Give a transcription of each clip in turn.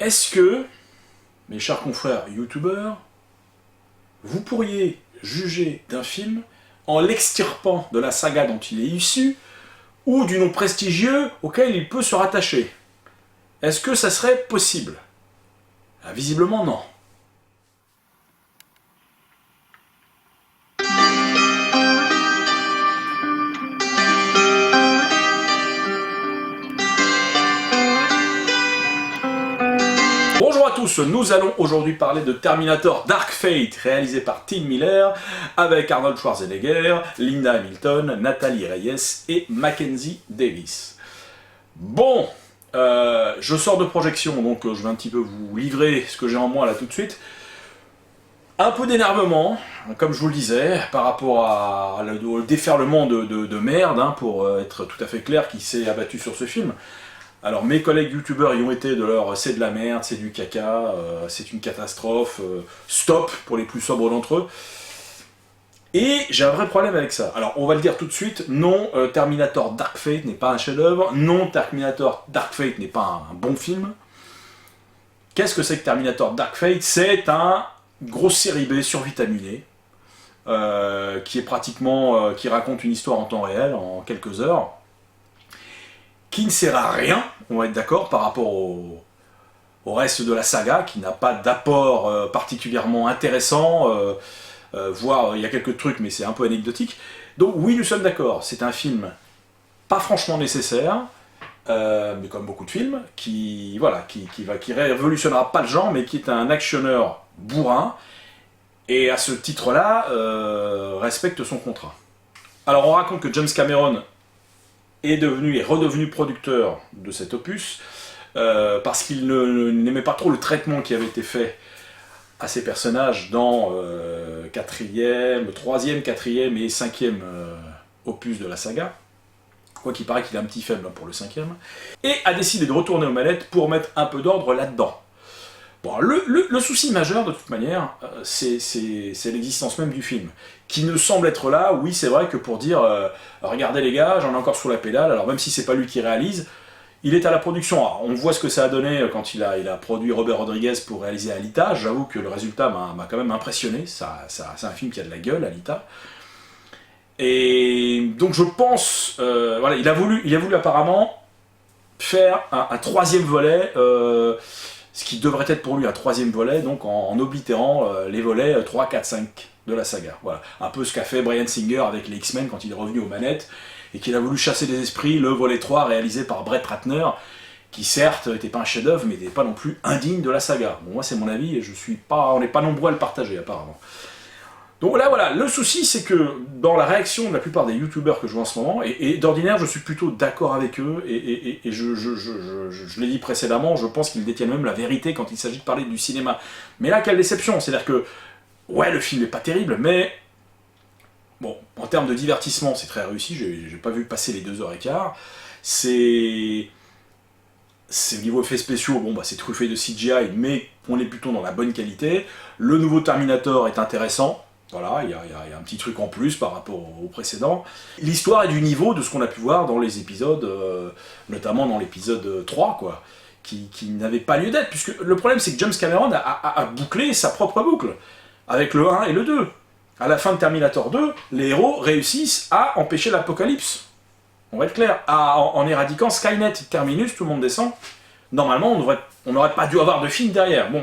Est-ce que, mes chers confrères youtubeurs, vous pourriez juger d'un film en l'extirpant de la saga dont il est issu, ou du nom prestigieux auquel il peut se rattacher? Est-ce que ça serait possible? Visiblement non. Bonjour à tous, nous allons aujourd'hui parler de Terminator Dark Fate, réalisé par Tim Miller, avec Arnold Schwarzenegger, Linda Hamilton, Natalie Reyes et Mackenzie Davis. Bon, je sors de projection, donc je vais un petit peu vous livrer ce que j'ai en moi là tout de suite. Un peu d'énervement, comme je vous le disais, par rapport au déferlement de merde, hein, pour être tout à fait clair, qui s'est abattu sur ce film. Alors mes collègues youtubeurs y ont été de leur c'est de la merde, c'est du caca, c'est une catastrophe, stop pour les plus sobres d'entre eux. Et j'ai un vrai problème avec ça. Alors on va le dire tout de suite, non, Terminator Dark Fate n'est pas un chef-d'œuvre, non, Terminator Dark Fate n'est pas un bon film. Qu'est-ce que c'est que Terminator Dark Fate? C'est une grosse série B survitaminée, qui est pratiquement, qui raconte une histoire en temps réel, en quelques heures, qui ne sert à rien, on va être d'accord, par rapport au reste de la saga, qui n'a pas d'apport particulièrement intéressant, voire il y a quelques trucs, mais c'est un peu anecdotique. Donc oui, nous sommes d'accord, c'est un film pas franchement nécessaire, mais comme beaucoup de films, qui révolutionnera pas le genre, mais qui est un actionneur bourrin, et à ce titre-là, respecte son contrat. Alors on raconte que James Cameron est redevenu producteur de cet opus, parce qu'il n'aimait pas trop le traitement qui avait été fait à ses personnages dans 3e, 4e et 5e opus de la saga. Quoi qu'il paraît qu'il a un petit faible pour le 5e. Et a décidé de retourner aux manettes pour mettre un peu d'ordre là-dedans. Bon, le souci majeur, de toute manière, c'est l'existence même du film, qui ne semble être là, oui, c'est vrai que pour dire regardez les gars, j'en ai encore sous la pédale, alors même si c'est pas lui qui réalise, il est à la production. Alors, on voit ce que ça a donné quand il a produit Robert Rodriguez pour réaliser Alita. J'avoue que le résultat m'a quand même impressionné, c'est un film qui a de la gueule, Alita. Et donc je pense, voilà, il a voulu apparemment faire un troisième volet, ce qui devrait être pour lui un troisième volet, donc en oblitérant les volets 3, 4, 5 de la saga. Voilà. Un peu ce qu'a fait Bryan Singer avec les X-Men quand il est revenu aux manettes, et qu'il a voulu chasser des esprits, le volet 3 réalisé par Brett Ratner, qui certes n'était pas un chef-d'œuvre, mais n'était pas non plus indigne de la saga. Bon, moi c'est mon avis, et on n'est pas nombreux à le partager apparemment. Donc là, voilà, le souci c'est que dans la réaction de la plupart des youtubeurs que je vois en ce moment, et d'ordinaire je suis plutôt d'accord avec eux, et je l'ai dit précédemment, je pense qu'ils détiennent même la vérité quand il s'agit de parler du cinéma. Mais là, quelle déception, c'est-à-dire que, ouais, le film n'est pas terrible, mais, bon, en termes de divertissement, c'est très réussi, j'ai pas vu passer les 2h15, c'est au niveau effets spéciaux, bon, bah, c'est truffé de CGI, mais on est plutôt dans la bonne qualité, le nouveau Terminator est intéressant, voilà, il y a un petit truc en plus par rapport au précédent. L'histoire est du niveau de ce qu'on a pu voir dans les épisodes, notamment dans l'épisode 3, quoi, qui n'avait pas lieu d'être, puisque le problème c'est que James Cameron a bouclé sa propre boucle, avec le 1 et le 2. À la fin de Terminator 2, les héros réussissent à empêcher l'apocalypse. On va être clair, en éradiquant Skynet, Terminus, tout le monde descend. Normalement, on n'aurait pas dû avoir de film derrière. Bon,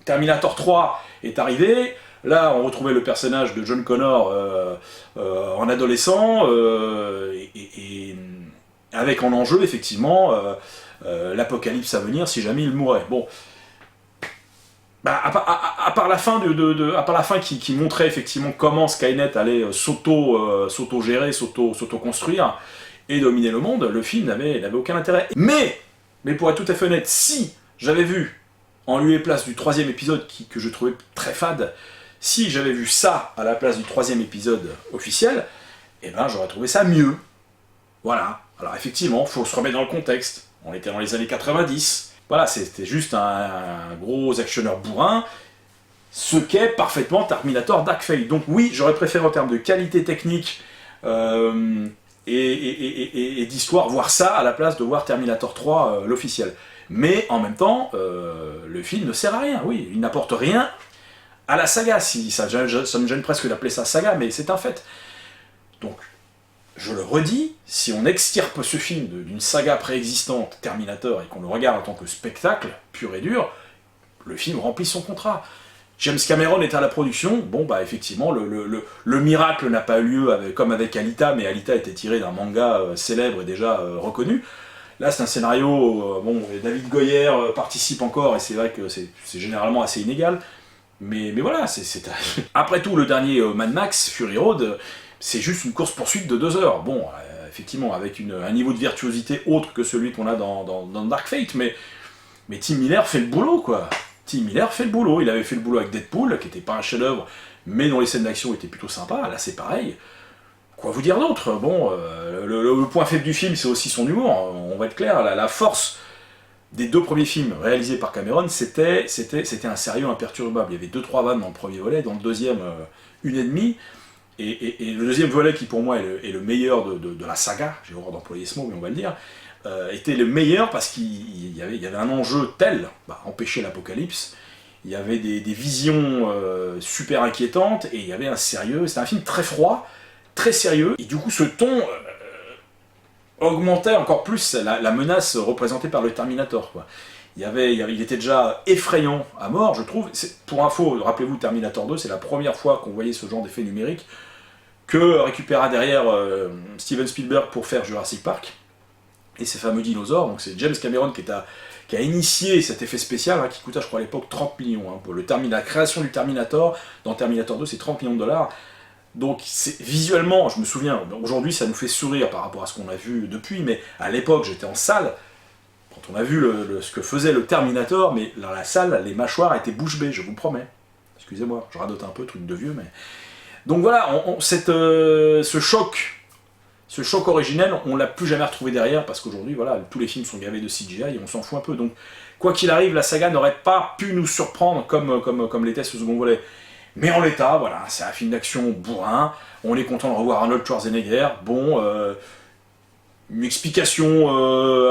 Terminator 3 est arrivé. Là, on retrouvait le personnage de John Connor en adolescent, et avec en enjeu, effectivement, l'apocalypse à venir si jamais il mourait. Bon, bah, à part la fin, qui montrait effectivement comment Skynet allait s'auto-gérer, s'auto-construire et dominer le monde, le film n'avait aucun intérêt. Mais pour être tout à fait honnête, si j'avais vu, en lieu et place du 3e épisode, que je trouvais très fade, si j'avais vu ça à la place du 3e épisode officiel, eh ben j'aurais trouvé ça mieux. Voilà. Alors effectivement, il faut se remettre dans le contexte. On était dans les années 90. Voilà, c'était juste un gros actionneur bourrin, ce qu'est parfaitement Terminator Dark Fate. Donc oui, j'aurais préféré en termes de qualité technique et d'histoire voir ça à la place de voir Terminator 3 l'officiel. mais en même temps, le film ne sert à rien, oui, il n'apporte rien à la saga, si ça me gêne presque d'appeler ça saga, mais c'est un fait. Donc, je le redis, si on extirpe ce film d'une saga préexistante, Terminator, et qu'on le regarde en tant que spectacle, pur et dur, le film remplit son contrat. James Cameron est à la production, bon bah effectivement, le miracle n'a pas eu lieu comme avec Alita, mais Alita était tiré d'un manga célèbre et déjà reconnu. Là c'est un scénario, bon, David Goyer participe encore, et c'est vrai que c'est généralement assez inégal, mais voilà, après tout, le dernier Mad Max, Fury Road, c'est juste une course-poursuite de 2 heures. Bon, effectivement, avec un niveau de virtuosité autre que celui qu'on a dans Dark Fate, mais Tim Miller fait le boulot, quoi. Tim Miller fait le boulot. Il avait fait le boulot avec Deadpool, qui n'était pas un chef-d'œuvre, mais dont les scènes d'action étaient plutôt sympas. Là, c'est pareil. Quoi vous dire d'autre? Bon, le point faible du film, c'est aussi son humour. On va être clair, la force des 2 premiers films réalisés par Cameron, c'était un sérieux imperturbable. Il y avait 2-3 vannes dans le premier volet, dans le deuxième, 1,5. Et le deuxième volet, qui pour moi est le meilleur de la saga, j'ai horreur d'employer ce mot, mais on va le dire, était le meilleur parce qu'il y avait un enjeu tel, empêcher l'apocalypse, il y avait des visions super inquiétantes, et il y avait un sérieux, c'était un film très froid, très sérieux, et du coup ce ton augmentait encore plus la menace représentée par le Terminator, quoi. Il était déjà effrayant à mort, je trouve. Pour info, rappelez-vous, Terminator 2, c'est la première fois qu'on voyait ce genre d'effet numérique que récupéra derrière Steven Spielberg pour faire Jurassic Park et ses fameux dinosaures. Donc c'est James Cameron qui a initié cet effet spécial, qui coûta, je crois, à l'époque 30 millions. Pour la création du Terminator, dans Terminator 2, c'est 30 millions de dollars. Donc visuellement, je me souviens, aujourd'hui ça nous fait sourire par rapport à ce qu'on a vu depuis, mais à l'époque j'étais en salle, quand on a vu ce que faisait le Terminator, mais dans la salle, les mâchoires étaient bouche bée, je vous promets. Excusez-moi, je radote un peu, truc de vieux, mais... Donc voilà, ce choc originel, on l'a plus jamais retrouvé derrière, parce qu'aujourd'hui, voilà, tous les films sont gavés de CGI et on s'en fout un peu. Donc, quoi qu'il arrive, la saga n'aurait pas pu nous surprendre comme l'était ce second volet. Mais en l'état, voilà, c'est un film d'action bourrin, on est content de revoir Arnold Schwarzenegger, bon... une explication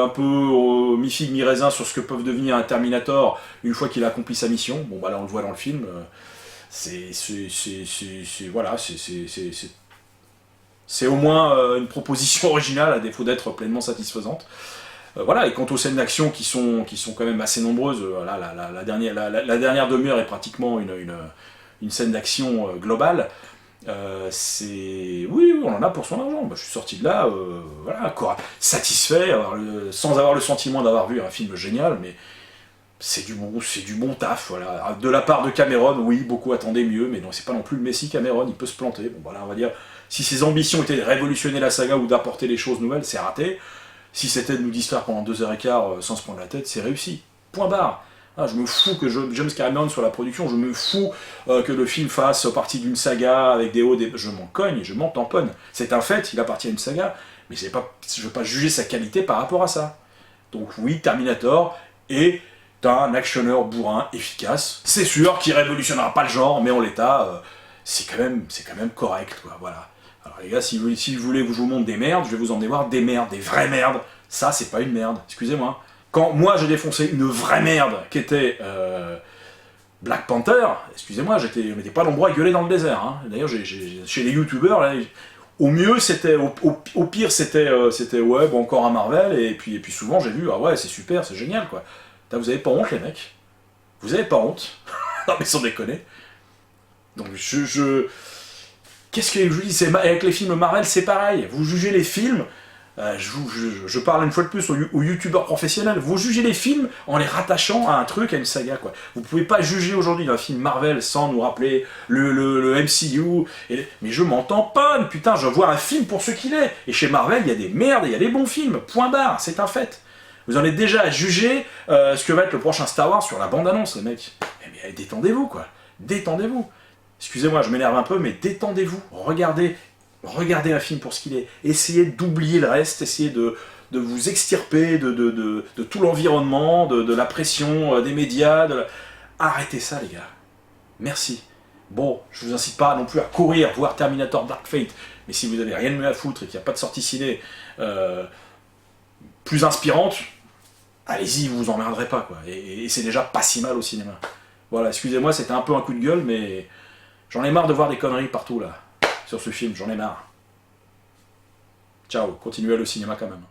un peu mi-figue, mi-raisin sur ce que peuvent devenir un Terminator une fois qu'il a accompli sa mission. Bon, bah là, on le voit dans le film. C'est au moins une proposition originale, à défaut d'être pleinement satisfaisante. Voilà, et quant aux scènes d'action qui sont quand même assez nombreuses, la dernière demi-heure est pratiquement une scène d'action globale. Oui, on en a pour son argent. Je suis sorti de là, voilà, satisfait, sans avoir le sentiment d'avoir vu un film génial, mais c'est du bon taf, voilà. De la part de Cameron, oui, beaucoup attendaient mieux, mais non, c'est pas non plus le Messi Cameron, il peut se planter. Bon, voilà, on va dire, si ses ambitions étaient de révolutionner la saga ou d'apporter des choses nouvelles, c'est raté. Si c'était de nous distraire pendant 2h15 sans se prendre la tête, c'est réussi. Point barre. Je me fous que James Cameron soit la production, je me fous que le film fasse partie d'une saga avec des hauts, je m'en cogne, je m'en tamponne. C'est un fait, il appartient à une saga, mais je ne veux pas juger sa qualité par rapport à ça. Donc oui, Terminator est un actionneur bourrin efficace. C'est sûr qu'il révolutionnera pas le genre, mais en l'état, c'est quand même correct, quoi, voilà. Alors les gars, si vous voulez que je vous montre des merdes, je vais vous emmener voir des merdes, des vraies merdes. Ça, c'est pas une merde, excusez-moi. Quand moi j'ai défoncé une vraie merde qui était Black Panther, excusez-moi, on n'était pas nombreux à gueuler dans le désert. Hein. D'ailleurs, chez les youtubeurs, là, au mieux c'était, au pire c'était ouais, bon, encore un Marvel, et puis souvent j'ai vu, ah ouais, c'est super, c'est génial, quoi. Vous avez pas honte, les mecs? Vous avez pas honte? Non mais sans déconner. Donc qu'est-ce que je vous dis, avec les films Marvel, c'est pareil. Vous jugez les films. Je parle une fois de plus aux youtubeurs professionnels, vous jugez les films en les rattachant à un truc, à une saga, quoi. Vous pouvez pas juger aujourd'hui un film Marvel sans nous rappeler le MCU, mais je m'en tamponne, putain, je vois un film pour ce qu'il est. Et chez Marvel, il y a des merdes et il y a des bons films, point barre, c'est un fait. Vous en êtes déjà à juger ce que va être le prochain Star Wars sur la bande-annonce, les mecs. Mais détendez-vous, quoi. Détendez-vous. Excusez-moi, je m'énerve un peu, mais détendez-vous. Regardez un film pour ce qu'il est. Essayez d'oublier le reste, essayez de vous extirper de tout l'environnement, de la pression des médias. Arrêtez ça, les gars. Merci. Bon, je vous incite pas non plus à courir voir Terminator Dark Fate, mais si vous avez rien de mieux à foutre et qu'il n'y a pas de sortie ciné plus inspirante, allez-y, vous vous emmerderez pas, quoi. Et c'est déjà pas si mal au cinéma. Voilà, excusez-moi, c'était un peu un coup de gueule, mais j'en ai marre de voir des conneries partout, là, sur ce film, j'en ai marre. Ciao, continuez à aller au cinéma quand même.